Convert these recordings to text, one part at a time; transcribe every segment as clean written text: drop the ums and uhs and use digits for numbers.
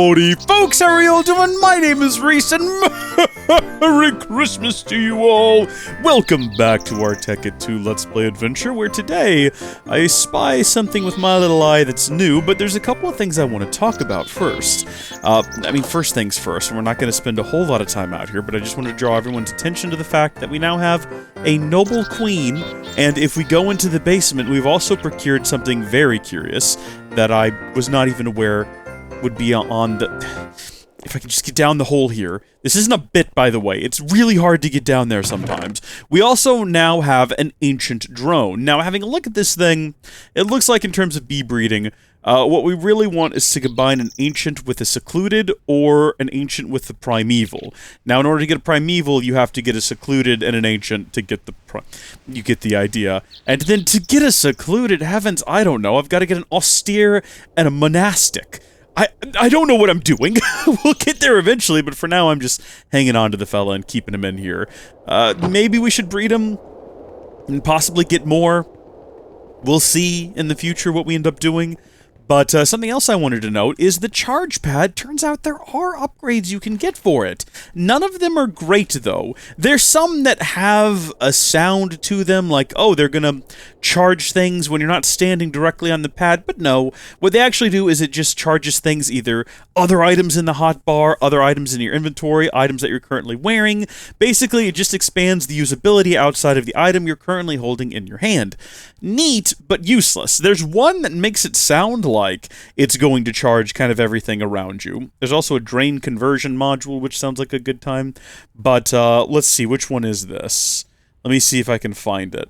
Howdy folks, how are y'all doing? My name is Rees and Merry Christmas to you all! Welcome back to our Tekkit 2 Let's Play adventure, where today I spy something with my little eye that's new, but there's a couple of things I want to talk about first. First things first, we're not going to spend a whole lot of time out here, but I just want to draw everyone's attention to the fact that we now have a noble queen, and if we go into the basement, we've also procured something very curious that I was not even aware would be on the... If I can just get down the hole here. This isn't a bit, by the way. It's really hard to get down there sometimes. We also now have an ancient drone. Now, having a look at this thing, it looks like in terms of bee breeding, what we really want is to combine an ancient with a secluded, or an ancient with the primeval. Now, in order to get a primeval, you have to get a secluded and an ancient to get the you get the idea. And then to get a secluded, heavens, I don't know. I've got to get an austere and a monastic. I don't know what I'm doing. We'll get there eventually, but for now I'm just hanging on to the fella and keeping him in here. Maybe we should breed him and possibly get more. We'll see in the future what we end up doing. But something else I wanted to note is the charge pad. Turns out there are upgrades you can get for it. None of them are great, though. There's some that have a sound to them, like, oh, they're gonna charge things when you're not standing directly on the pad, but no. What they actually do is it just charges things, either other items in the hotbar, other items in your inventory, items that you're currently wearing. Basically, it just expands the usability outside of the item you're currently holding in your hand. Neat, but useless. There's one that makes it sound like it's going to charge kind of everything around you. There's also a drain conversion module, which sounds like a good time. But let's see, which one is this? Let me see if I can find it.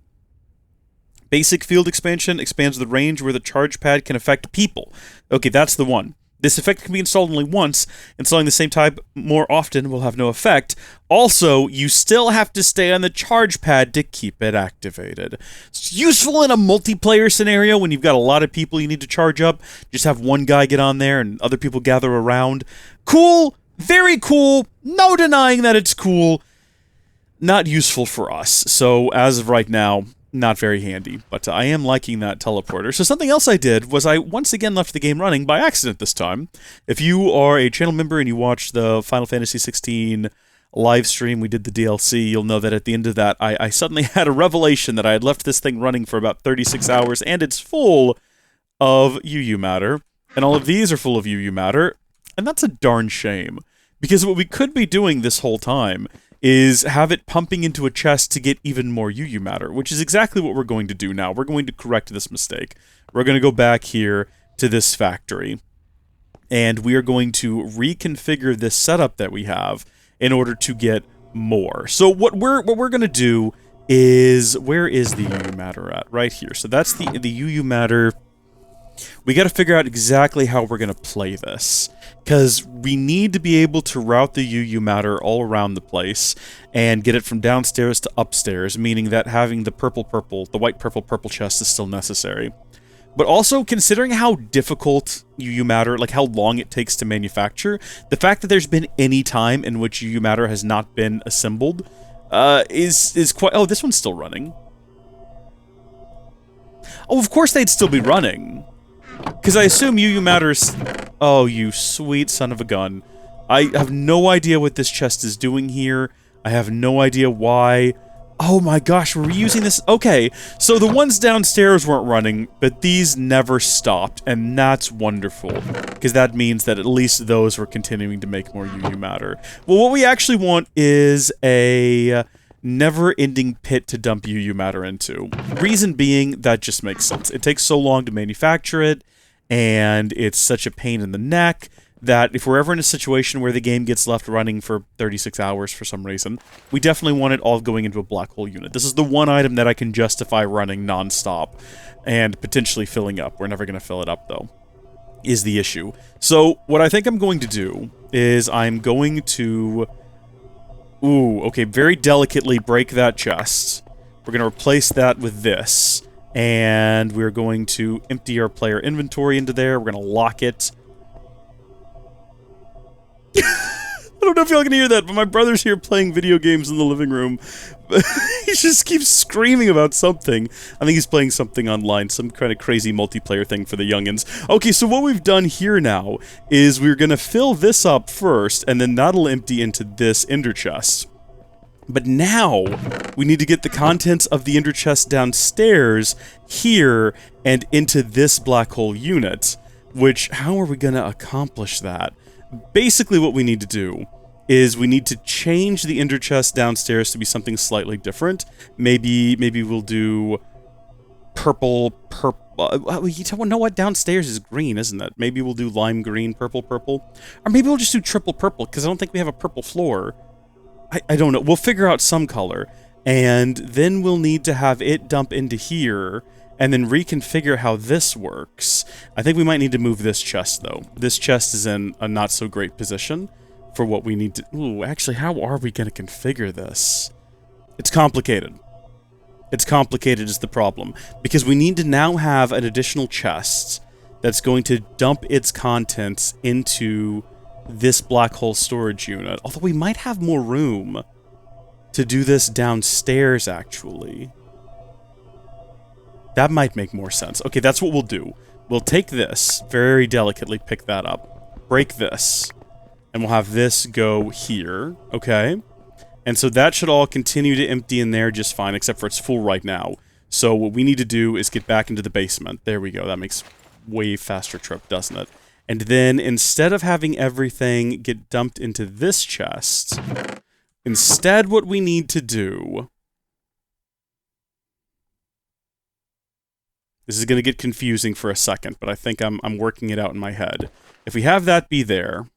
Basic field expansion expands the range where the charge pad can affect people. Okay, that's the one. This effect can be installed only once. Installing the same type more often will have no effect. Also, you still have to stay on the charge pad to keep it activated. It's useful in a multiplayer scenario when you've got a lot of people you need to charge up. Just have one guy get on there and other people gather around. Cool, very cool, no denying that it's cool. Not useful for us, so as of right now, not very handy, but I am liking that teleporter. So something else I did was I once again left the game running by accident this time. If you are a channel member and you watched the Final Fantasy 16 live stream, we did the DLC, you'll know that at the end of that, I suddenly had a revelation that I had left this thing running for about 36 hours, and it's full of UU matter, and all of these are full of UU matter, and that's a darn shame. Because what we could be doing this whole time is have it pumping into a chest to get even more UU matter, which is exactly what we're going to do now. We're going to correct this mistake. We're going to go back here to this factory, and we are going to reconfigure this setup that we have in order to get more. So what we're going to do is, where is the UU matter at? Right here. So that's the UU matter. We got to figure out exactly how we're going to play this, because we need to be able to route the UU matter all around the place and get it from downstairs to upstairs, meaning that having the the white purple chest is still necessary. But also, considering how difficult UU matter, like how long it takes to manufacture, the fact that there's been any time in which UU matter has not been assembled is quite... Oh, this one's still running. Oh, of course they'd still be running. Because I assume UU matters... Oh, you sweet son of a gun. I have no idea what this chest is doing here. I have no idea why. Oh my gosh, were we using this? Okay, so the ones downstairs weren't running, but these never stopped, and that's wonderful. Because that means that at least those were continuing to make more UU matter. Well, what we actually want is a never-ending pit to dump UU matter into. Reason being, that just makes sense. It takes so long to manufacture it, and it's such a pain in the neck that if we're ever in a situation where the game gets left running for 36 hours for some reason, we definitely want it all going into a black hole unit. This is the one item that I can justify running non-stop and potentially filling up. We're never going to fill it up, though, is the issue. So what I think I'm going to do is I'm going to... Ooh, okay, very delicately break that chest. We're going to replace that with this. And we're going to empty our player inventory into there. We're going to lock it. I don't know if y'all can hear that, but my brother's here playing video games in the living room. He just keeps screaming about something. I think he's playing something online, some kind of crazy multiplayer thing for the youngins. Okay, so what we've done here now is we're gonna fill this up first, and then that'll empty into this ender chest. But now, we need to get the contents of the ender chest downstairs, here, and into this black hole unit. Which, how are we gonna accomplish that? Basically what we need to do is we need to change the ender chest downstairs to be something slightly different. Maybe we'll do purple. You know what? Downstairs is green, isn't it? Maybe we'll do lime green, purple. Or maybe we'll just do triple purple, because I don't think we have a purple floor. I don't know. We'll figure out some color, and then we'll need to have it dump into here, and then reconfigure how this works. I think we might need to move this chest, though. This chest is in a not-so-great position for what we need to... Ooh, actually, how are we going to configure this? It's complicated. It's complicated is the problem, because we need to now have an additional chest that's going to dump its contents into this black hole storage unit. Although we might have more room to do this downstairs, actually. That might make more sense. Okay, that's what we'll do. We'll take this, very delicately pick that up, break this, and we'll have this go here, okay? And so that should all continue to empty in there just fine, except for it's full right now. So what we need to do is get back into the basement. There we go. That makes way faster trip, doesn't it? And then, instead of having everything get dumped into this chest, instead what we need to do... This is going to get confusing for a second, but I think I'm working it out in my head. If we have that be there,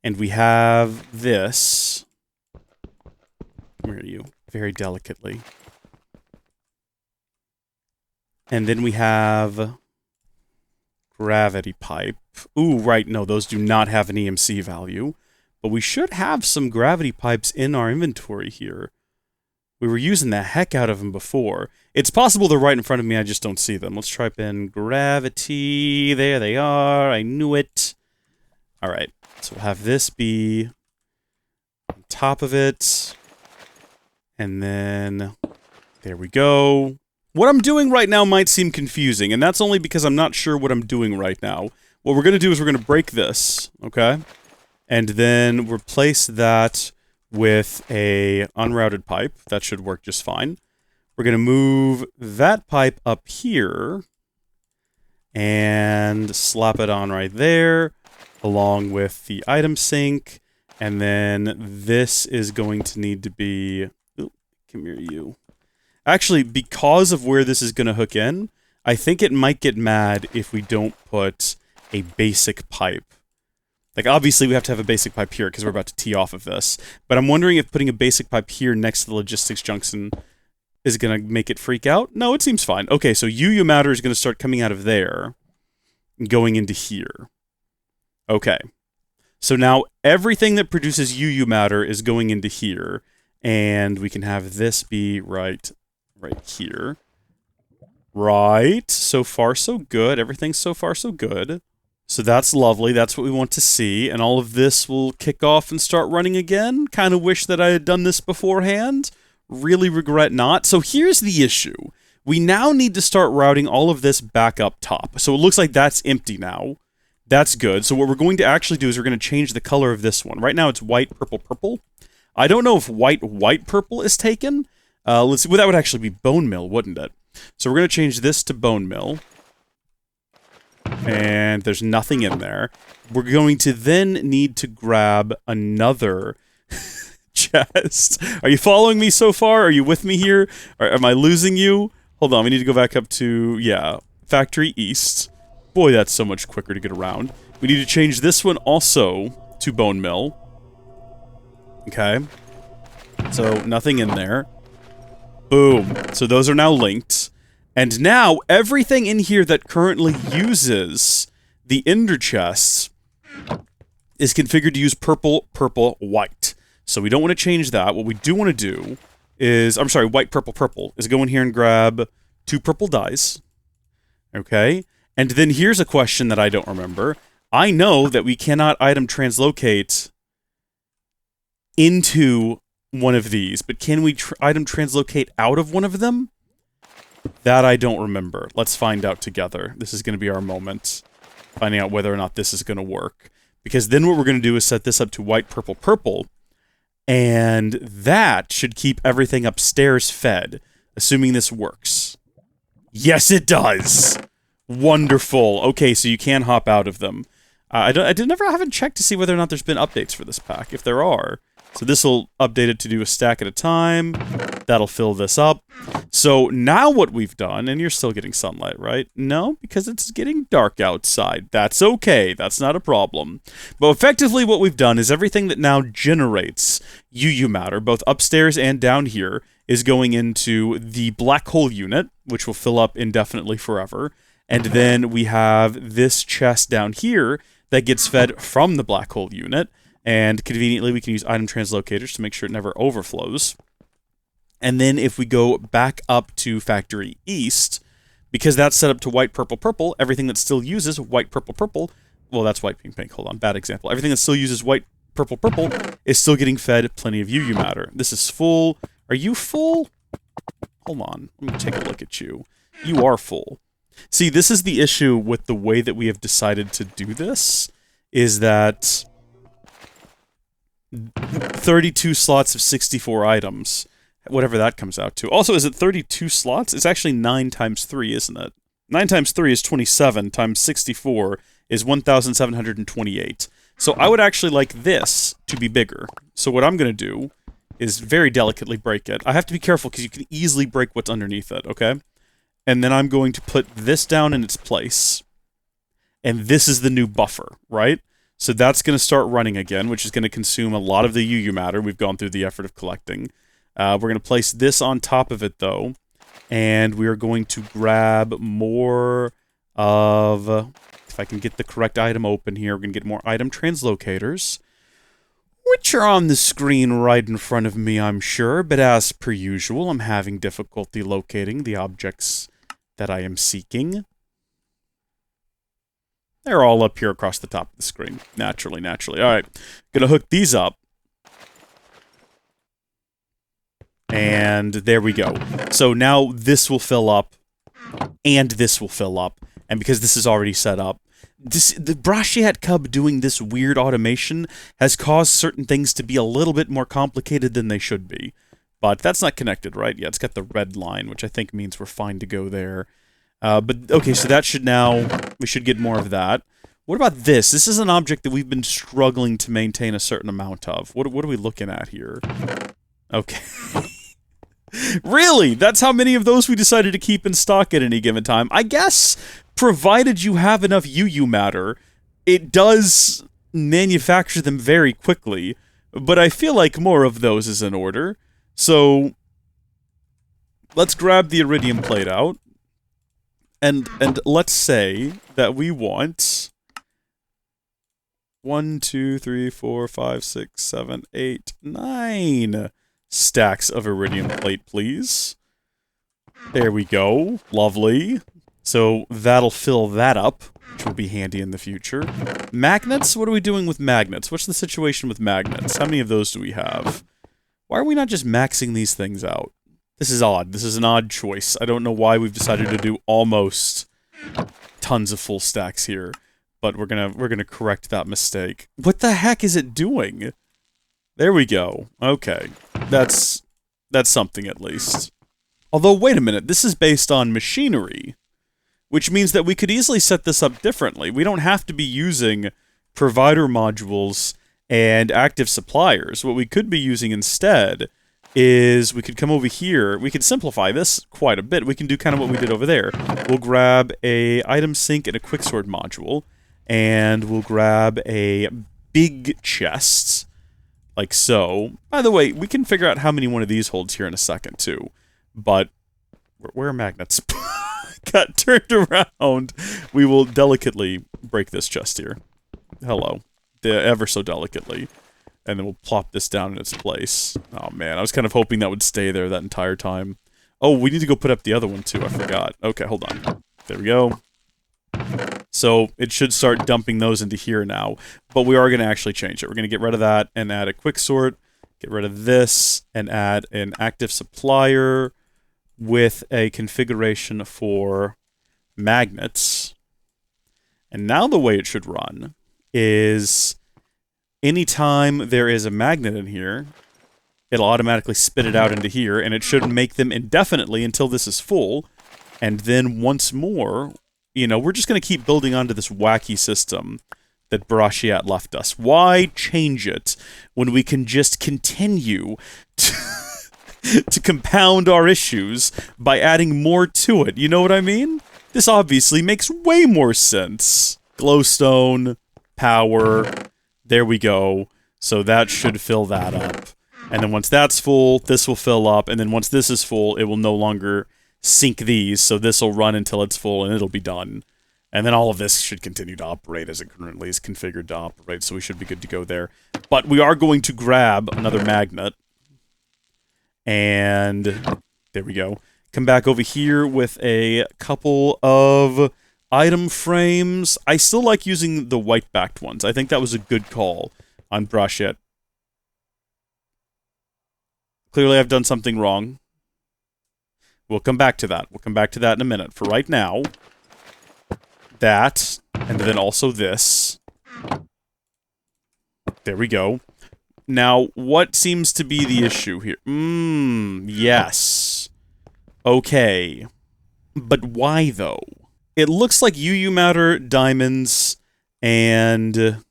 and we have this... Where are you? Very delicately. And then we have... Gravity pipe. Ooh, right, no, those do not have an EMC value. But we should have some gravity pipes in our inventory here. We were using the heck out of them before. It's possible they're right in front of me, I just don't see them. Let's type in gravity. There they are, I knew it. Alright, so we'll have this be on top of it. And then, there we go. What I'm doing right now might seem confusing, and that's only because I'm not sure what I'm doing right now. What we're going to do is we're going to break this, okay? And then replace that with a unrouted pipe. That should work just fine. We're going to move that pipe up here and slap it on right there, along with the item sink. And then this is going to need to be... Ooh, come here, you. Actually, because of where this is going to hook in, I think it might get mad if we don't put a basic pipe. Like, obviously we have to have a basic pipe here because we're about to tee off of this. But I'm wondering if putting a basic pipe here next to the logistics junction is going to make it freak out. No, it seems fine. Okay, so UU matter is going to start coming out of there and going into here. Okay. So now everything that produces UU matter is going into here. And we can have this be right here. Right. So far, so good. Everything's so far, so good. So that's lovely. That's what we want to see. And all of this will kick off and start running again. Kind of wish that I had done this beforehand. Really regret not. So here's the issue. We now need to start routing all of this back up top. So it looks like that's empty now. That's good. So what we're going to actually do is we're going to change the color of this one. Right now it's white, purple, purple. I don't know if white, purple is taken. Let's see. Well, that would actually be bone meal, wouldn't it? So we're going to change this to bone meal. And there's nothing in there. We're going to then need to grab another chest. Are you following me so far? Are you with me here? Or am I losing you? Hold on, we need to go back up to, yeah, Factory East. Boy, that's so much quicker to get around. We need to change this one also to bone meal. Okay. So, nothing in there. Boom. So those are now linked. And now, everything in here that currently uses the ender chests is configured to use purple, purple, white. So we don't want to change that. What we do want to do is, I'm sorry, white, purple, purple, is go in here and grab 2 purple dyes. Okay? And then here's a question that I don't remember. I know that we cannot item translocate into one of these, but can we item translocate out of one of them? That I don't remember. Let's find out together. This is going to be our moment. Finding out whether or not this is going to work. Because then what we're going to do is set this up to white, purple, purple. And that should keep everything upstairs fed. Assuming this works. Yes, it does! Wonderful. Okay, so you can hop out of them. I haven't checked to see whether or not there's been updates for this pack. If there are. So this will update it to do a stack at a time. That'll fill this up. So now what we've done, and you're still getting sunlight, right? No, because it's getting dark outside. That's okay. That's not a problem. But effectively what we've done is everything that now generates UU matter, both upstairs and down here, is going into the black hole unit, which will fill up indefinitely forever. And then we have this chest down here that gets fed from the black hole unit. And conveniently, we can use item translocators to make sure it never overflows. And then if we go back up to Factory East, because that's set up to white, purple, purple, everything that still uses white, purple, purple, well, that's white, pink, pink, hold on, bad example. Everything that still uses white, purple, purple is still getting fed plenty of UU matter. This is full. Are you full? Hold on, let me take a look at you. You are full. See, this is the issue with the way that we have decided to do this, is that 32 slots of 64 items, whatever that comes out to. Also, is it 32 slots? It's actually 9 times 3, isn't it? 9 times 3 is 27, times 64 is 1,728. So I would actually like this to be bigger. So what I'm going to do is very delicately break it. I have to be careful because you can easily break what's underneath it, okay? And then I'm going to put this down in its place. And this is the new buffer, right? So that's going to start running again, which is going to consume a lot of the UU matter we've gone through the effort of collecting. We're going to place this on top of it, though, and we are going to grab more of... if I can get the correct item open here, we're going to get more item translocators, which are on the screen right in front of me, I'm sure, but as per usual, I'm having difficulty locating the objects that I am seeking. They're all up here across the top of the screen. Naturally. Alright. Gonna hook these up. And there we go. So now this will fill up. And this will fill up. And because this is already set up, the Brachyat Cub doing this weird automation has caused certain things to be a little bit more complicated than they should be. But that's not connected, right? Yeah, it's got the red line, which I think means we're fine to go there. But, okay, so that should now... we should get more of that. What about this? This is an object that we've been struggling to maintain a certain amount of. What are we looking at here? Okay. Really? That's how many of those we decided to keep in stock at any given time? I guess, provided you have enough UU matter, it does manufacture them very quickly. But I feel like more of those is in order. So, let's grab the iridium plate out. And let's say that we want 1, 2, 3, 4, 5, 6, 7, 8, 9 stacks of iridium plate, please. There we go. Lovely. So that'll fill that up, which will be handy in the future. Magnets? What are we doing with magnets? What's the situation with magnets? How many of those do we have? Why are we not just maxing these things out? This is odd. This is an odd choice. I don't know why we've decided to do almost tons of full stacks here, but we're gonna correct that mistake. What the heck is it doing? There we go. Okay. That's something at least. Although, wait a minute, this is based on machinery, which means that we could easily set this up differently. We don't have to be using provider modules and active suppliers. What we could be using instead is we could come over here. We could simplify this quite a bit. We can do kind of what we did over there. We'll grab a item sync and a quicksort module, and we'll grab a big chest, like so. By the way, we can figure out how many one of these holds here in a second, too. But, where are magnets? Got turned around. We will delicately break this chest here. Hello. Ever so delicately. And then we'll plop this down in its place. Oh man, I was kind of hoping that would stay there that entire time. Oh, we need to go put up the other one too, I forgot. Okay, hold on. There we go. So So it should start dumping those into here now. But we are going to actually change it. We're going to get rid of that and add a quick sort. Get rid of this and add an active supplier with a configuration for magnets. And now the way it should run is anytime there is a magnet in here, it'll automatically spit it out into here, and it should make them indefinitely until this is full. And then once more, you know, we're just going to keep building onto this wacky system that Brashiat left us. Why change it when we can just continue to compound our issues by adding more to it? You know what I mean? This obviously makes way more sense. Glowstone, power, there we go. So that should fill that up. And then once that's full, this will fill up. And then once this is full, it will no longer sync these. So this will run until it's full and it'll be done. And then all of this should continue to operate as it currently is configured to operate, so we should be good to go there. But we are going to grab another magnet. And there we go. Come back over here with a couple of item frames. I still like using the white-backed ones. I think that was a good call on Brashiat. Clearly I've done something wrong. We'll come back to that. We'll come back to that in a minute. For right now, that, and then also this. There we go. Now, what seems to be the issue here? Yes. Okay. But why, though? It looks like UU matter, diamonds, and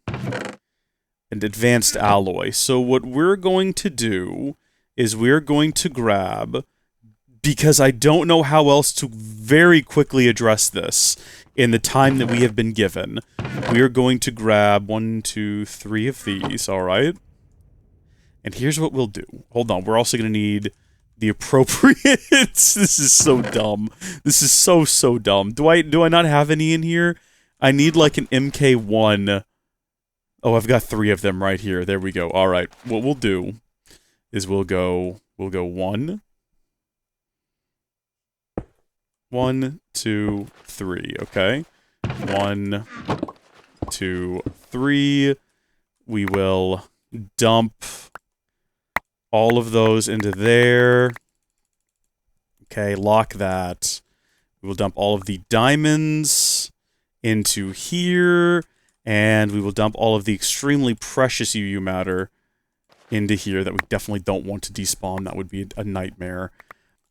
advanced alloy. So what we're going to do is we're going to grab, because I don't know how else to very quickly address this in the time that we have been given. We are going to grab 1, 2, 3 of these, alright? And here's what we'll do. Hold on, we're also going to need the appropriate... This is so dumb. This is so dumb. Do I not have any in here? I need like an MK1. Oh, I've got 3 of them right here. There we go. Alright, what we'll do is we'll go 1, 1, 2, 3, okay? 1, 2, 3. We will dump all of those into there. Okay, lock that. We will dump all of the diamonds into here, and we will dump all of the extremely precious UU matter into here that we definitely don't want to despawn. That would be a nightmare.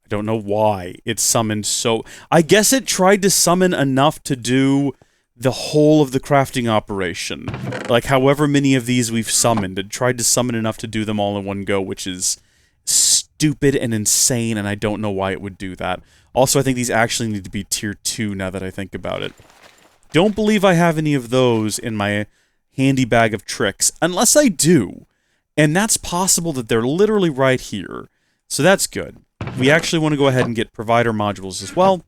I don't know why it summoned so... I guess it tried to summon enough to do the whole of the crafting operation. Like, however many of these we've summoned, it tried to summon enough to do them all in one go, which is stupid and insane, and I don't know why it would do that. Also, I think these actually need to be tier 2 now that I think about it. Don't believe I have any of those in my handy bag of tricks, unless I do. And that's possible that they're literally right here. So that's good. We actually want to go ahead and get provider modules as well.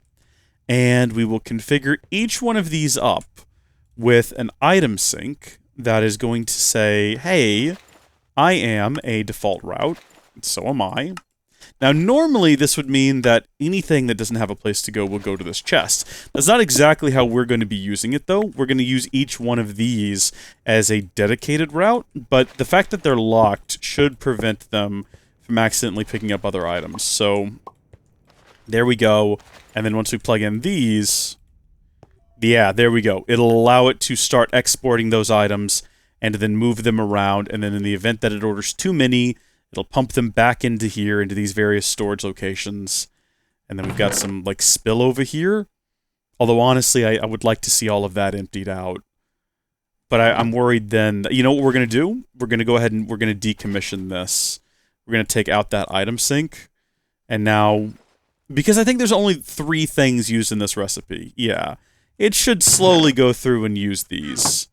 And we will configure each one of these up with an item sync that is going to say, hey, I am a default route, so am I. Now, normally this would mean that anything that doesn't have a place to go will go to this chest. That's not exactly how we're going to be using it, though. We're going to use each one of these as a dedicated route, but the fact that they're locked should prevent them from accidentally picking up other items. So, there we go. And then once we plug in these, yeah, there we go. It'll allow it to start exporting those items and then move them around, and then in the event that it orders too many, it'll pump them back into here, into these various storage locations. And then we've got some, like, spill over here. Although, honestly, I would like to see all of that emptied out. But I'm worried then... That, you know what we're going to do? We're going to go ahead and we're going to decommission this. We're going to take out that item sync. And now... Because I think there's only 3 things used in this recipe. Yeah. It should slowly go through and use these.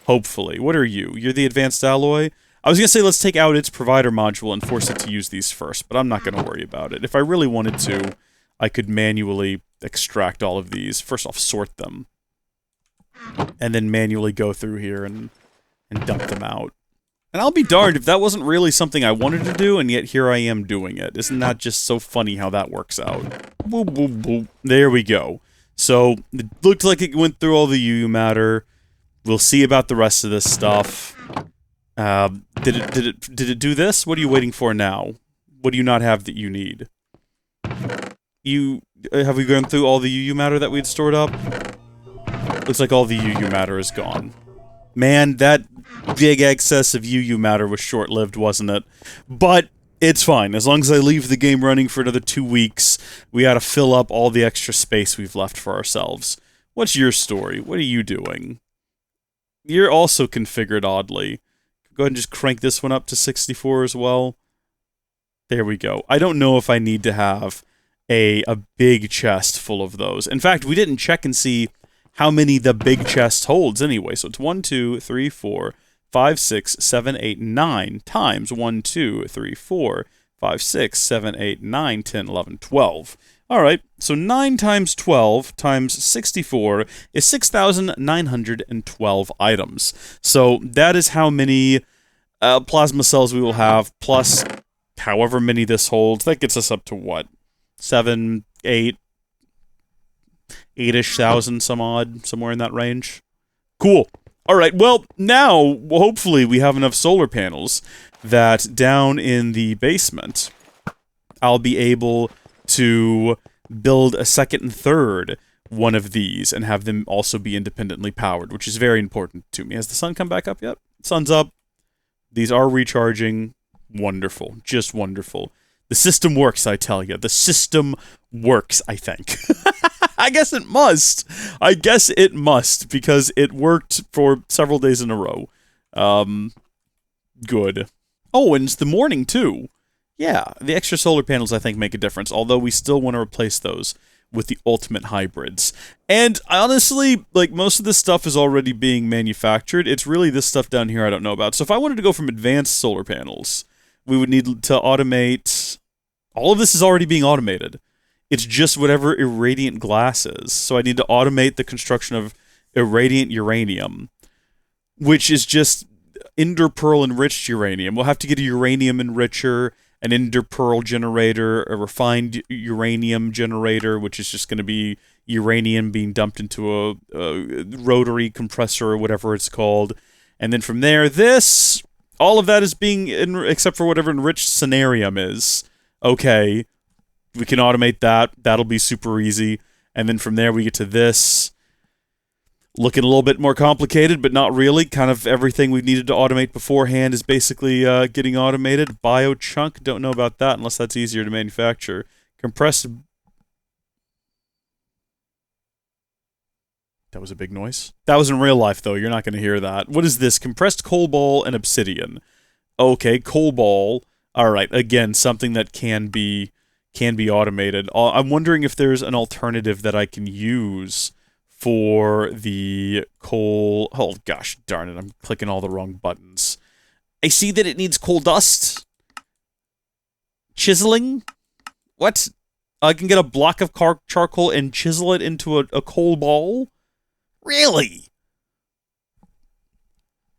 Hopefully. What are you? You're the advanced alloy? I was going to say let's take out its provider module and force it to use these first, but I'm not going to worry about it. If I really wanted to, I could manually extract all of these. First off, sort them. And then manually go through here and dump them out. And I'll be darned if that wasn't really something I wanted to do, and yet here I am doing it. Isn't that just so funny how that works out? Boop, boop, boop. There we go. So, it looked like it went through all the UU matter. We'll see about the rest of this stuff. Did it do this? What are you waiting for now? What do you not have that you need? Have we gone through all the UU matter that we'd stored up? Looks like all the UU matter is gone. Man, that big excess of UU matter was short-lived, wasn't it? But it's fine. As long as I leave the game running for another 2 weeks, we gotta fill up all the extra space we've left for ourselves. What's your story? What are you doing? You're also configured oddly. Go ahead and just crank this one up to 64 as well. There we go. I don't know if I need to have a big chest full of those. In fact, we didn't check and see how many the big chest holds anyway. So it's 1, 2, 3, 4, 5, 6, 7, 8, 9 times 1, 2, 3, 4, 5, 6, 7, 8, 9, 10, 11, 12. Alright, so 9 times 12 times 64 is 6,912 items. So that is how many plasma cells we will have, plus however many this holds. That gets us up to what? 7, 8, 8-ish thousand, some odd, somewhere in that range. Cool. Alright, well, now, hopefully we have enough solar panels that down in the basement, I'll be able to build a second and third one of these and have them also be independently powered, which is very important to me. Has the sun come back up yet? Sun's up. These are recharging. Wonderful. Just wonderful. The system works, I tell you. The system works, I think. I guess it must. I guess it must, because it worked for several days in a row. Good. Oh, and it's the morning, too. Yeah, the extra solar panels, I think, make a difference, although we still want to replace those with the ultimate hybrids. And honestly, like, most of this stuff is already being manufactured. It's really this stuff down here I don't know about. So if I wanted to go from advanced solar panels, we would need to automate... All of this is already being automated. It's just whatever irradiant glass is. So I need to automate the construction of irradiant uranium, which is just ender pearl enriched uranium. We'll have to get a uranium enricher, an ender pearl generator, a refined uranium generator, which is just going to be uranium being dumped into a rotary compressor or whatever it's called. And then from there, all of that is being, except for whatever enriched cenarium is. Okay, we can automate that. That'll be super easy. And then from there, we get to this. Looking a little bit more complicated, but not really. Kind of everything we needed to automate beforehand is basically getting automated. Biochunk, don't know about that unless that's easier to manufacture. Compressed... That was a big noise. That was in real life, though. You're not going to hear that. What is this? Compressed coal ball and obsidian. Okay, coal ball. Alright, again, something that can be automated. I'm wondering if there's an alternative that I can use for the coal... Oh, gosh darn it, I'm clicking all the wrong buttons. I see that it needs coal dust. Chiseling? What? I can get a block of charcoal and chisel it into a coal ball? Really?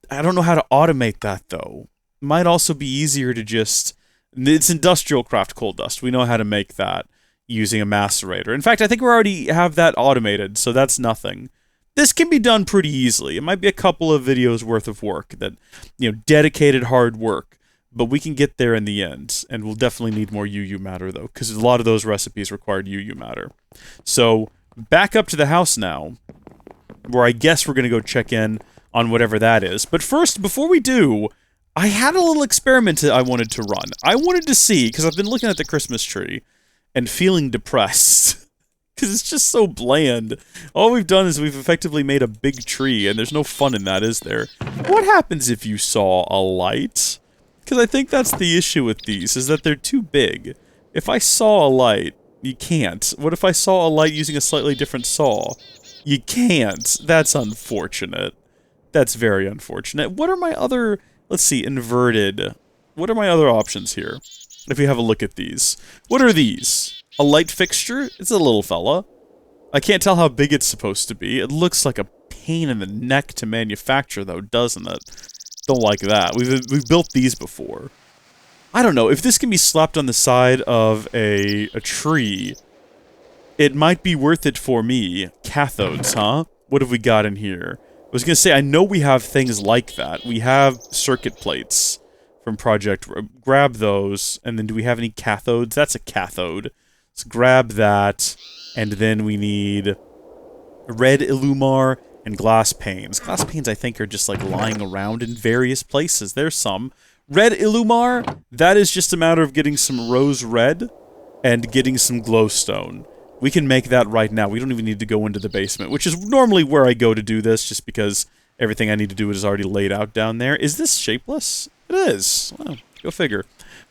I don't know how to automate that, though. Might also be easier to just... It's industrial craft coal dust. We know how to make that using a macerator. In fact, I think we already have that automated, so that's nothing. This can be done pretty easily. It might be a couple of videos worth of work that, dedicated hard work, but we can get there in the end, and we'll definitely need more UU matter, though, because a lot of those recipes required UU matter. So, back up to the house now, where I guess we're going to go check in on whatever that is. But first, before we do... I had a little experiment I wanted to run. I wanted to see, because I've been looking at the Christmas tree and feeling depressed. Because it's just so bland. All we've done is we've effectively made a big tree, and there's no fun in that, is there? What happens if you saw a light? Because I think that's the issue with these, is that they're too big. If I saw a light, you can't. What if I saw a light using a slightly different saw? You can't. That's unfortunate. That's very unfortunate. What are my other... Let's see, inverted. What are my other options here? If we have a look at these. What are these? A light fixture? It's a little fella. I can't tell how big it's supposed to be. It looks like a pain in the neck to manufacture, though, doesn't it? Don't like that. We've built these before. I don't know. If this can be slapped on the side of a tree, It might be worth it for me. Cathodes, huh? What have we got in here? I was gonna say, I know we have things like that. We have circuit plates from Project... Grab those, and then do we have any cathodes? That's a cathode. Let's grab that, and then we need red Illumar and glass panes. Glass panes, I think, are just, like, lying around in various places. There's some. Red Illumar, that is just a matter of getting some rose red and getting some glowstone. We can make that right now. We don't even need to go into the basement, which is normally where I go to do this, just because everything I need to do is already laid out down there. Is this shapeless? It is. Well, go figure.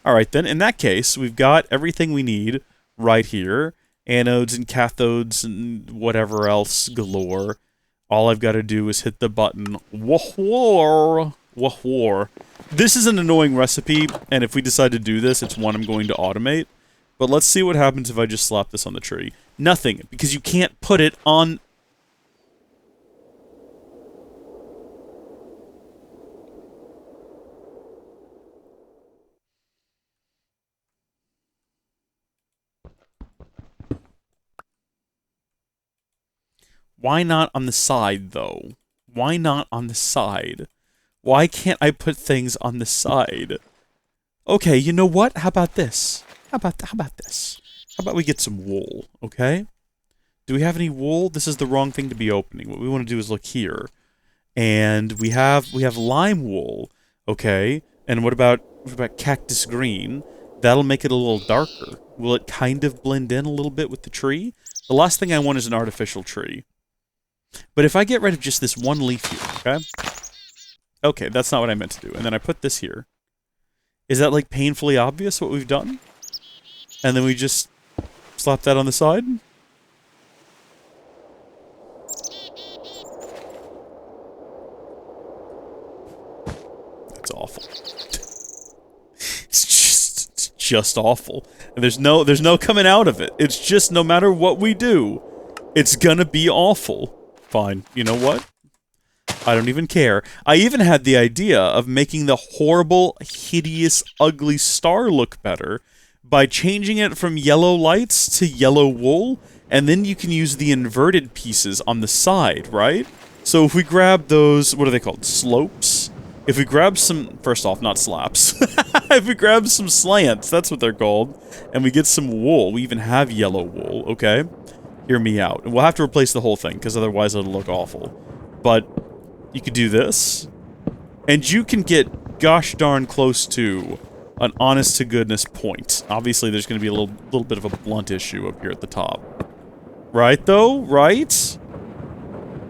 Alright then, in that case, we've got everything we need right here. Anodes and cathodes and whatever else galore. All I've got to do is hit the button. Wah-war! Wah-war. This is an annoying recipe, and if we decide to do this, it's one I'm going to automate. But let's see what happens if I just slap this on the tree. Nothing, because you can't put it on... Why not on the side, though? Why not on the side? Why can't I put things on the side? Okay, you know what? How about this? How about this? How about we get some wool, okay? Do we have any wool? This is the wrong thing to be opening. What we want to do is look here. And we have lime wool, okay? And what about cactus green? That'll make it a little darker. Will it kind of blend in a little bit with the tree? The last thing I want is an artificial tree. But if I get rid of just this one leaf here, okay? Okay, that's not what I meant to do. And then I put this here. Is that, like, painfully obvious what we've done? And then we just slap that on the side? That's awful. It's just awful. And there's no coming out of it. It's just no matter what we do, it's gonna be awful. Fine. You know what? I don't even care. I even had the idea of making the horrible, hideous, ugly star look better by changing it from yellow lights to yellow wool, and then you can use the inverted pieces on the side, right? So if we grab those, what are they called? Slopes? If we grab some, first off, not slaps. If we grab some slants, that's what they're called, and we get some wool, we even have yellow wool, okay? Hear me out. And we'll have to replace the whole thing, because otherwise it'll look awful. But you could do this, and you can get gosh darn close to an honest-to-goodness point. Obviously, there's going to be a little bit of a blunt issue up here at the top. Right, though? Right?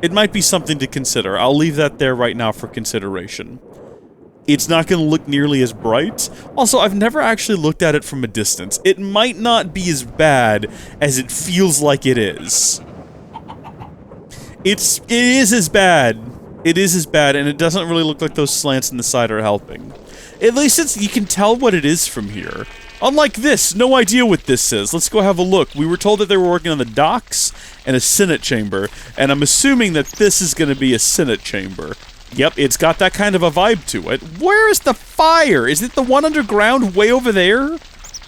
It might be something to consider. I'll leave that there right now for consideration. It's not going to look nearly as bright. Also, I've never actually looked at it from a distance. It might not be as bad as it feels like it is. It is as bad. It is as bad, and it doesn't really look like those slants in the side are helping. At least you can tell what it is from here. Unlike this, no idea what this is. Let's go have a look. We were told that they were working on the docks and a Senate chamber, and I'm assuming that this is going to be a Senate chamber. Yep, it's got that kind of a vibe to it. Where is the fire? Is it the one underground way over there?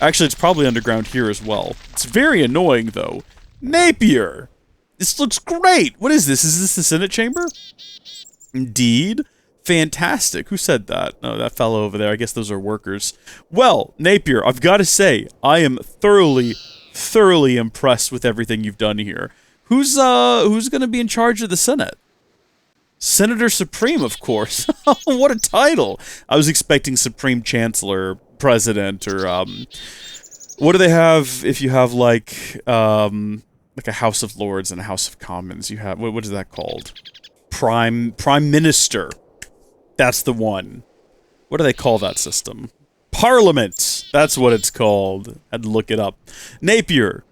Actually, it's probably underground here as well. It's very annoying, though. Napier! This looks great! What is this? Is this the Senate chamber? Indeed. Fantastic. Who said that? Oh, that fellow over there. I guess those are workers. Well, Napier, I've got to say, I am thoroughly impressed with everything you've done here. Who's going to be in charge of the Senate? Senator Supreme, of course. What a title! I was expecting Supreme Chancellor, President, or, what do they have if you have, like a House of Lords and a House of Commons? You have, what is that called? Prime Minister. That's the one. What do they call that system? Parliament! That's what it's called. Had to look it up. Napier,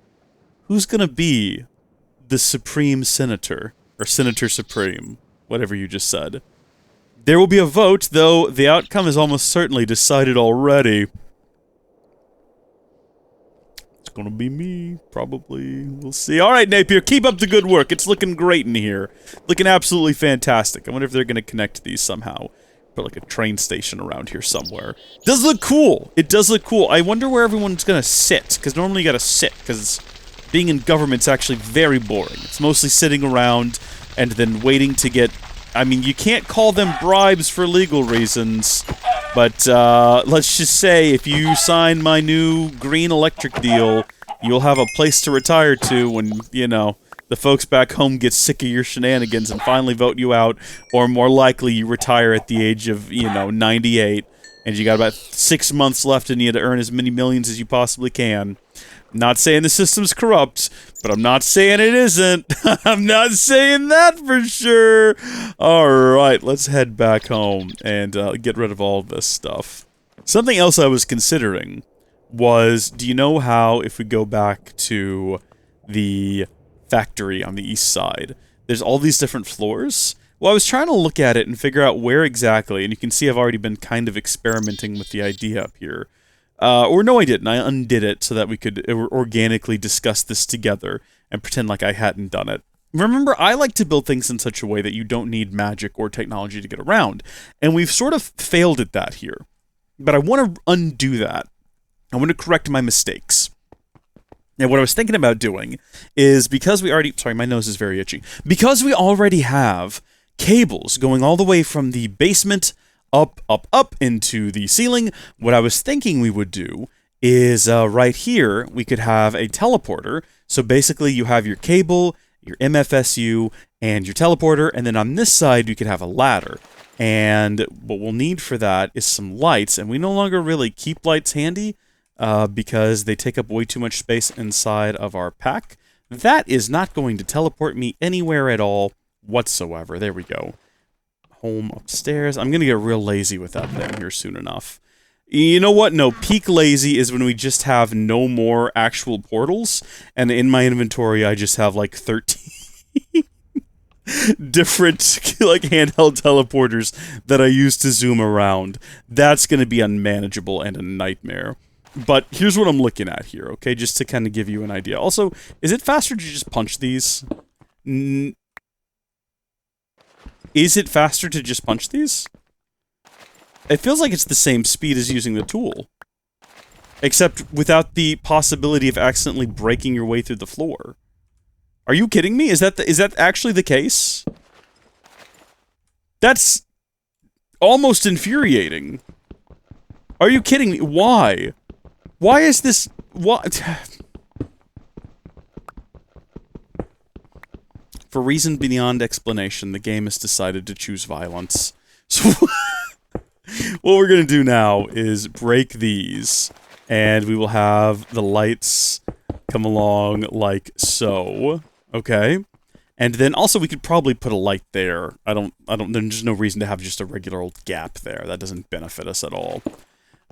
who's gonna be the Supreme Senator? Or Senator Supreme? Whatever you just said. There will be a vote, though the outcome is almost certainly decided already. It's gonna be me, probably. We'll see. Alright, Napier, keep up the good work. It's looking great in here. Looking absolutely fantastic. I wonder if they're gonna connect these somehow. Put like a train station around here somewhere. It does look cool. It does look cool. I wonder where everyone's gonna sit, because normally you gotta sit, because being in government's actually very boring. It's mostly sitting around and then waiting to get... I mean, you can't call them bribes for legal reasons, but let's just say if you sign my new green electric deal, you'll have a place to retire to when, you know, the folks back home get sick of your shenanigans and finally vote you out, or more likely you retire at the age of, you know, 98, and you got about 6 months left and you had to earn as many millions as you possibly can. I'm not saying the system's corrupt, but I'm not saying it isn't. I'm not saying that for sure. Alright, let's head back home and get rid of all of this stuff. Something else I was considering was, do you know how if we go back to the factory on the east side, there's all these different floors? Well, I was trying to look at it and figure out where exactly, and you can see I've already been kind of experimenting with the idea up here. Or no, I didn't. I undid it so that we could organically discuss this together and pretend like I hadn't done it. Remember, I like to build things in such a way that you don't need magic or technology to get around, and we've sort of failed at that here. But I want to undo that. I want to correct my mistakes. And what I was thinking about doing is, because we already... Sorry, my nose is very itchy. Because we already have cables going all the way from the basement up into the ceiling, what I was thinking we would do is right here, we could have a teleporter. So basically you have your cable, your MFSU, and your teleporter, and then on this side you could have a ladder. And what we'll need for that is some lights, and we no longer really keep lights handy because they take up way too much space inside of our pack. That is not going to teleport me anywhere at all whatsoever. There we go. Home upstairs. I'm going to get real lazy with that thing here soon enough. You know what? No, peak lazy is when we just have no more actual portals, and in my inventory I just have like 13 different like handheld teleporters that I use to zoom around. That's going to be unmanageable and a nightmare. But here's what I'm looking at here, okay? Just to kind of give you an idea. Also, is it faster to just punch these? Is it faster to just punch these? It feels like it's the same speed as using the tool. Except without the possibility of accidentally breaking your way through the floor. Are you kidding me? Is that actually the case? That's almost infuriating. Are you kidding me? Why? Why is this... What? For reason beyond explanation, the game has decided to choose violence. So what we're going to do now is break these, and we will have the lights come along like so. Okay? And then also we could probably put a light there. There's no reason to have just a regular old gap there. That doesn't benefit us at all.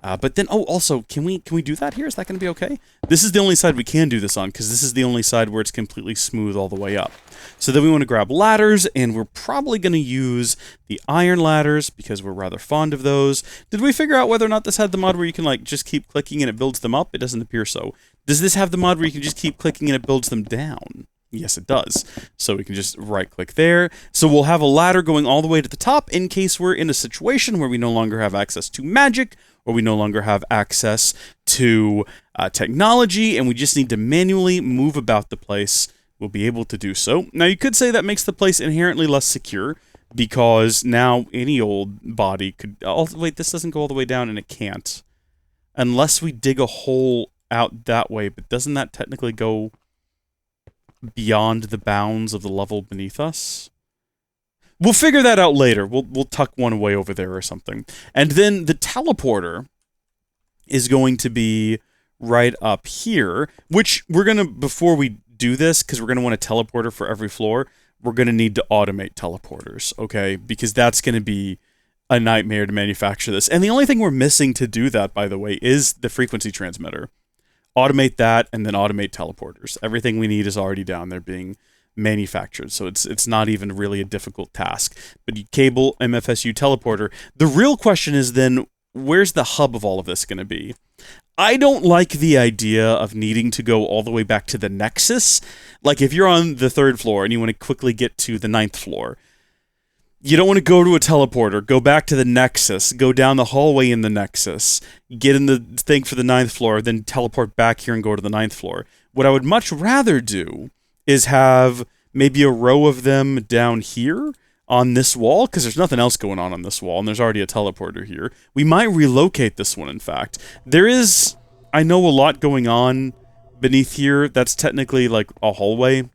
But then, oh, also, can we do that here? Is that going to be okay? This is the only side we can do this on, because this is the only side where it's completely smooth all the way up. So then we want to grab ladders, and we're probably going to use the iron ladders, because we're rather fond of those. Did we figure out whether or not this had the mod where you can, like, just keep clicking and it builds them up? It doesn't appear so. Does this have the mod where you can just keep clicking and it builds them down? Yes, it does. So we can just right-click there. So we'll have a ladder going all the way to the top in case we're in a situation where we no longer have access to magic, or we no longer have access to technology, and we just need to manually move about the place. We'll be able to do so. Now, you could say that makes the place inherently less secure, because now any old body could... Oh, wait, this doesn't go all the way down, and it can't. Unless we dig a hole out that way, but doesn't that technically go beyond the bounds of the level beneath us? We'll figure that out later. We'll tuck one away over there or something. And then the teleporter is going to be right up here, which we're going to, before we do this, because we're going to want a teleporter for every floor, we're going to need to automate teleporters, okay? Because that's going to be a nightmare to manufacture this. And the only thing we're missing to do that, by the way, is the frequency transmitter. Automate that, and then automate teleporters. Everything we need is already down there being manufactured, so it's not even really a difficult task. But you cable, MFSU, teleporter. The real question is then, where's the hub of all of this going to be? I don't like the idea of needing to go all the way back to the Nexus. Like, if you're on the 3rd floor and you want to quickly get to the 9th floor, You don't want to go to a teleporter. Go back to the Nexus. Go down the hallway in the Nexus. Get in the thing for the 9th floor, then teleport back here and go to the 9th floor. What I would much rather do is have maybe a row of them down here on this wall, because there's nothing else going on this wall, and there's already a teleporter here. We might relocate this one, in fact. There is, I know, a lot going on beneath here. That's technically like a hallway.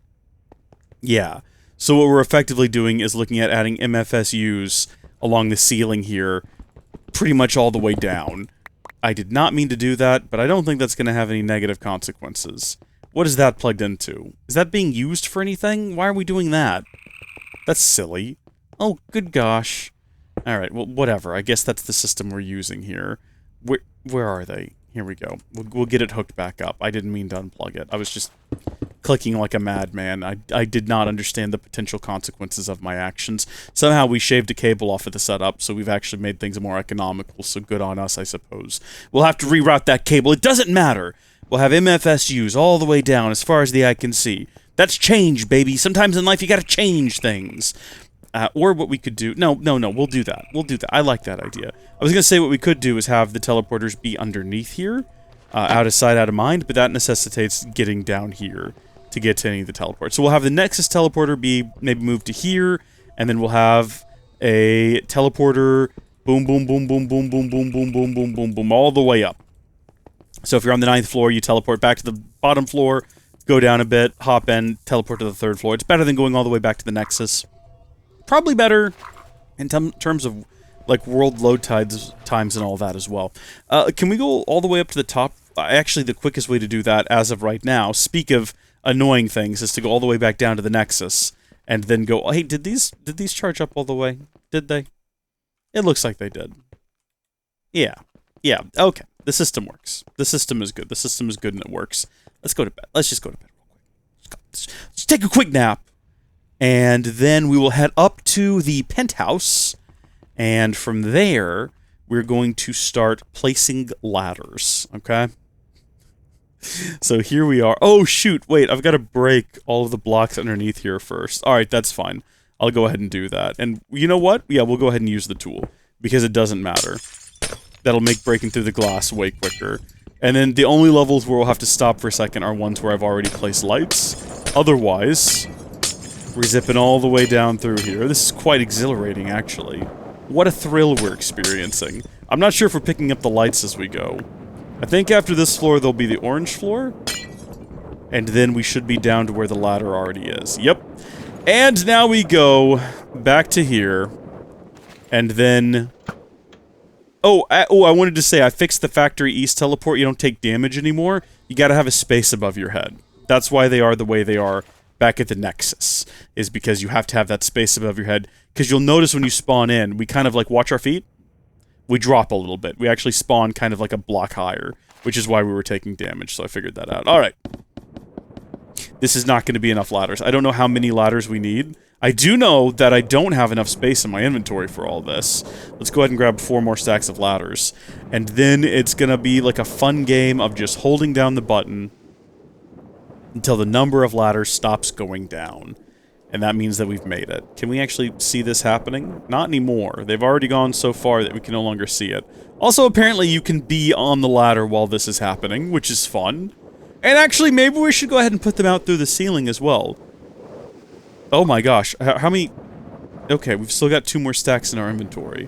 Yeah. So what we're effectively doing is looking at adding MFSUs along the ceiling here, pretty much all the way down. I did not mean to do that, but I don't think that's going to have any negative consequences. What is that plugged into? Is that being used for anything? Why are we doing that? That's silly. Oh, good gosh. Alright, well, whatever. I guess that's the system we're using here. Where are they? Here we go. We'll get it hooked back up. I didn't mean to unplug it. I was just clicking like a madman. I did not understand the potential consequences of my actions. Somehow we shaved a cable off of the setup, so we've actually made things more economical, so good on us, I suppose. We'll have to reroute that cable. It doesn't matter. We'll have MFSUs all the way down as far as the eye can see. That's change, baby. Sometimes in life you gotta change things. Or what we could do... No, we'll do that. We'll do that. I like that idea. I was gonna say what we could do is have the teleporters be underneath here. Out of sight, out of mind, but that necessitates getting down here to get to any of the teleports. So we'll have the Nexus teleporter be maybe moved to here, and then we'll have a teleporter boom, boom, boom, boom, boom, boom, boom, boom, boom, boom, boom, boom, all the way up. So if you're on the 9th floor, you teleport back to the bottom floor, go down a bit, hop in, teleport to the 3rd floor. It's better than going all the way back to the Nexus. Probably better in terms of, like, world load times and all that as well. Can we go all the way up to the top? Actually, the quickest way to do that, as of right now, speak of annoying things, is to go all the way back down to the Nexus, and then go... Hey, did these charge up all the way? Did they? It looks like they did. Yeah. Yeah, okay. The system works. The system is good. The system is good and it works. Let's go to bed. Let's just go to bed real quick. Let's take a quick nap. And then we will head up to the penthouse. And from there, we're going to start placing ladders. Okay? So here we are. Oh, shoot. Wait, I've got to break all of the blocks underneath here first. Alright, that's fine. I'll go ahead and do that. And you know what? Yeah, we'll go ahead and use the tool. Because it doesn't matter. That'll make breaking through the glass way quicker. And then the only levels where we'll have to stop for a second are ones where I've already placed lights. Otherwise, we're zipping all the way down through here. This is quite exhilarating, actually. What a thrill we're experiencing. I'm not sure if we're picking up the lights as we go. I think after this floor, there'll be the orange floor. And then we should be down to where the ladder already is. Yep. And now we go back to here. And then... Oh, I wanted to say, I fixed the Factory East teleport. You don't take damage anymore. You gotta have a space above your head. That's why they are the way they are back at the Nexus. Is because you have to have that space above your head. Because you'll notice when you spawn in, we kind of like watch our feet. We drop a little bit. We actually spawn kind of like a block higher. Which is why we were taking damage, so I figured that out. Alright. This is not going to be enough ladders. I don't know how many ladders we need. I do know that I don't have enough space in my inventory for all this. Let's go ahead and grab 4 more stacks of ladders. And then it's going to be like a fun game of just holding down the button until the number of ladders stops going down. And that means that we've made it. Can we actually see this happening? Not anymore. They've already gone so far that we can no longer see it. Also, apparently you can be on the ladder while this is happening, which is fun. And actually, maybe we should go ahead and put them out through the ceiling as well. Oh my gosh, how many... Okay, we've still got 2 more stacks in our inventory.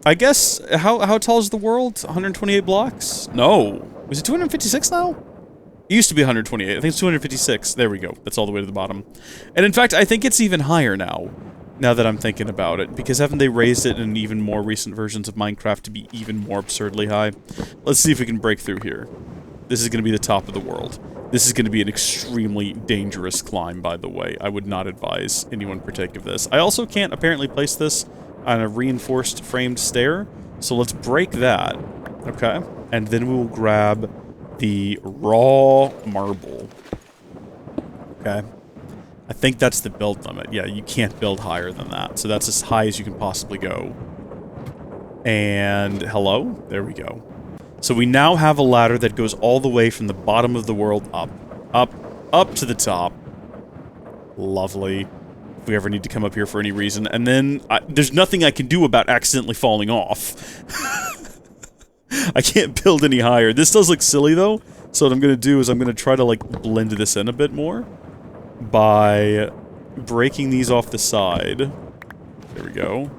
I guess, how tall is the world? 128 blocks? No. Was it 256 now? It used to be 128. I think it's 256. There we go. That's all the way to the bottom. And in fact, I think it's even higher now. Now that I'm thinking about it. Because haven't they raised it in even more recent versions of Minecraft to be even more absurdly high? Let's see if we can break through here. This is going to be the top of the world. This is going to be an extremely dangerous climb, by the way. I would not advise anyone partake of this. I also can't apparently place this on a reinforced framed stair, so let's break that. Okay. And then we will grab the raw marble. Okay. I think that's the build limit. Yeah, you can't build higher than that. So that's as high as you can possibly go. And hello? There we go. So we now have a ladder that goes all the way from the bottom of the world up to the top. Lovely. if we ever need to come up here for any reason. And then there's nothing I can do about accidentally falling off. I can't build any higher. This does look silly, though. So what I'm going to do is I'm going to try to, like, blend this in a bit more by breaking these off the side. There we go.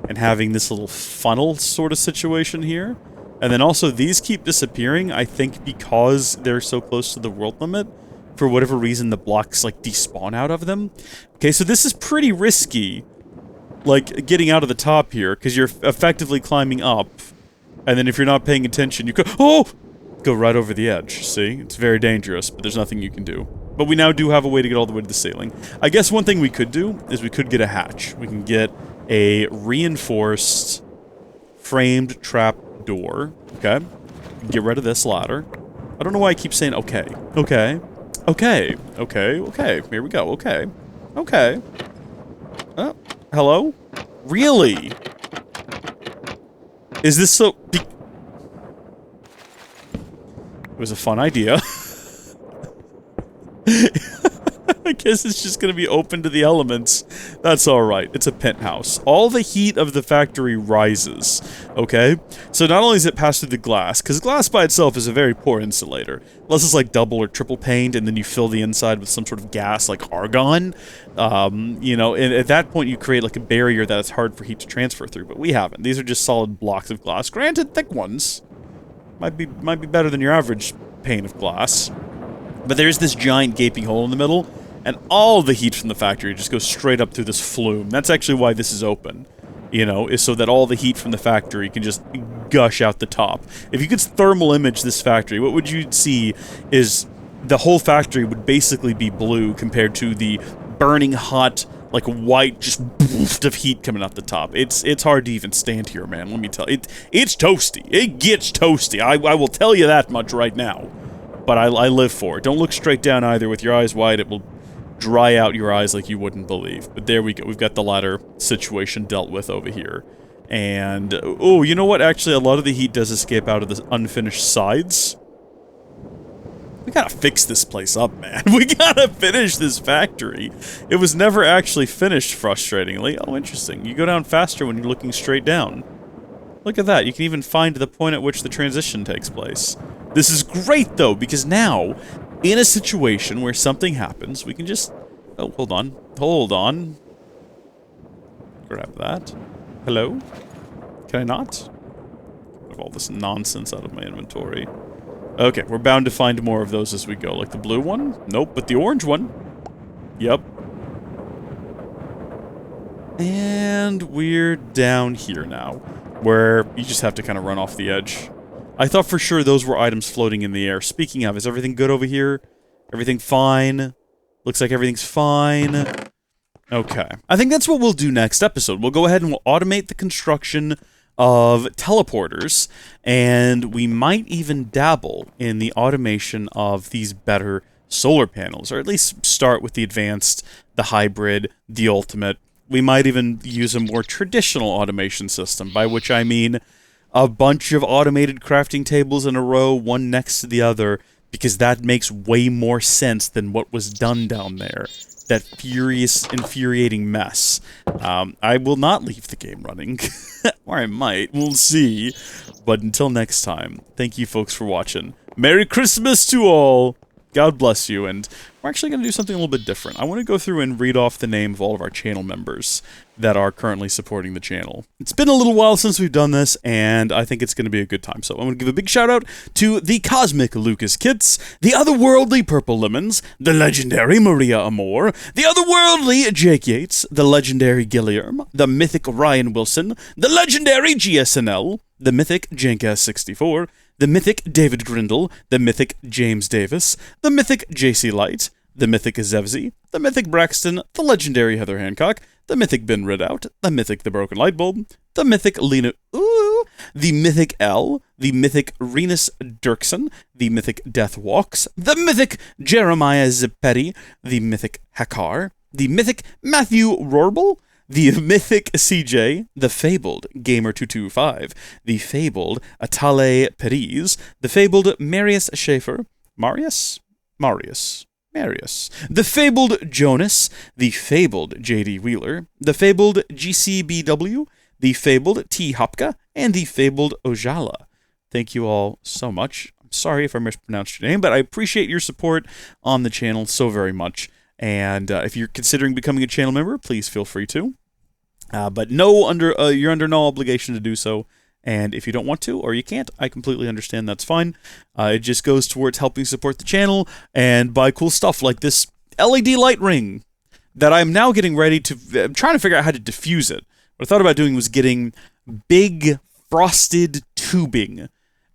And having this little funnel sort of situation here. And then also, these keep disappearing, I think because they're so close to the world limit. For whatever reason, the blocks, like, despawn out of them. Okay, so this is pretty risky, like, getting out of the top here, because you're effectively climbing up. And then if you're not paying attention, you go, oh! Go right over the edge, see? It's very dangerous, but there's nothing you can do. But we now do have a way to get all the way to the ceiling. I guess one thing we could do is we could get a hatch. We can get a reinforced framed trap door, okay? Get rid of this ladder. I don't know why I keep saying okay. Okay. Okay. Okay. Okay. Here we go. Okay. Okay. Hello? Really? Is this so... It was a fun idea. I guess it's just gonna be open to the elements. That's alright. It's a penthouse. All the heat of the factory rises. Okay? So not only does it pass through the glass, because glass by itself is a very poor insulator. Unless it's like double or triple paned, and then you fill the inside with some sort of gas like argon. You know, and at that point you create like a barrier that it's hard for heat to transfer through, but we haven't. These are just solid blocks of glass. Granted, thick ones. Might be better than your average pane of glass. But there's this giant gaping hole in the middle, and all the heat from the factory just goes straight up through this flume. That's actually why this is open, you know, is so that all the heat from the factory can just gush out the top. If you could thermal image this factory, what would you see is the whole factory would basically be blue compared to the burning hot, like white, just boost of heat coming out the top. It's hard to even stand here, man. Let me tell you, it's toasty. It gets toasty. I will tell you that much right now. But I live for it. Don't look straight down either. With your eyes wide, it will dry out your eyes like you wouldn't believe. But there we go. We've got the ladder situation dealt with over here. And oh, you know what? Actually, a lot of the heat does escape out of the unfinished sides. We gotta fix this place up, man. We gotta finish this factory. It was never actually finished, frustratingly. Oh, interesting. You go down faster when you're looking straight down. Look at that. You can even find the point at which the transition takes place. This is great, though, because now, in a situation where something happens, we can just... Oh, hold on. Hold on. Grab that. Hello? Can I not? Get all this nonsense out of my inventory. Okay, we're bound to find more of those as we go. Like the blue one? Nope, but the orange one. Yep. And we're down here now, where you just have to kind of run off the edge. I thought for sure those were items floating in the air. Speaking of, is everything good over here? Everything fine? Looks like everything's fine. Okay. I think that's what we'll do next episode. We'll go ahead and we'll automate the construction of teleporters, and we might even dabble in the automation of these better solar panels, or at least start with the advanced, the hybrid, the ultimate. We might even use a more traditional automation system, by which I mean a bunch of automated crafting tables in a row, one next to the other, because that makes way more sense than what was done down there. That furious, infuriating mess. I will not leave the game running. Or I might. We'll see. But until next time, thank you folks for watching. Merry Christmas to all! God bless you, and we're actually going to do something a little bit different. I want to go through and read off the name of all of our channel members that are currently supporting the channel. It's been a little while since we've done this, and I think it's going to be a good time. So I'm going to give a big shout out to the Cosmic Lucas Kits, the Otherworldly Purple Lemons, the legendary Maria Amor, the Otherworldly Jake Yates, the legendary Gilliam, the mythic Ryan Wilson, the legendary GSNL, the mythic Jankas64, the mythic David Grindle, the mythic James Davis, the mythic JC Light, the mythic Zevzi, the mythic Braxton, the legendary Heather Hancock, the mythic Ben Ridout, the mythic The Broken Lightbulb, the mythic Lena the mythic L, the mythic Renus Dirksen, the mythic Death Walks, the mythic Jeremiah Zippetti, the mythic Hakar, the mythic Matthew Rorbel, the mythic CJ, the fabled Gamer225, the fabled Atale Perez, the fabled Marius Schaefer, Marius? Marius, the fabled Jonas, the fabled J.D. Wheeler, the fabled GCBW, the fabled T. Hopka, and the fabled Ojala. Thank you all so much. I'm sorry if I mispronounced your name, but I appreciate your support on the channel so very much. And if you're considering becoming a channel member, please feel free to. But you're under no obligation to do so. And if you don't want to, or you can't, I completely understand, that's fine. It just goes towards helping support the channel and buy cool stuff like this LED light ring that I'm now getting ready to... I'm trying to figure out how to diffuse it. What I thought about doing was getting big frosted tubing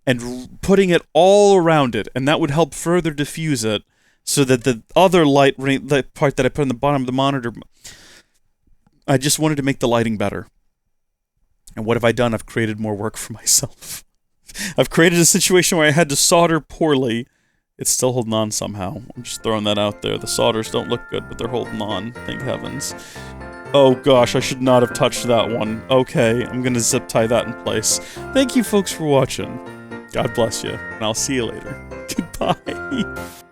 and putting it all around it, and that would help further diffuse it so that the other light ring, the part that I put on the bottom of the monitor... I just wanted to make the lighting better. And what have I done? I've created more work for myself. I've created a situation where I had to solder poorly. It's still holding on somehow. I'm just throwing that out there. The solders don't look good, but they're holding on. Thank heavens. Oh gosh, I should not have touched that one. Okay, I'm gonna zip tie that in place. Thank you folks for watching. God bless you, and I'll see you later. Goodbye.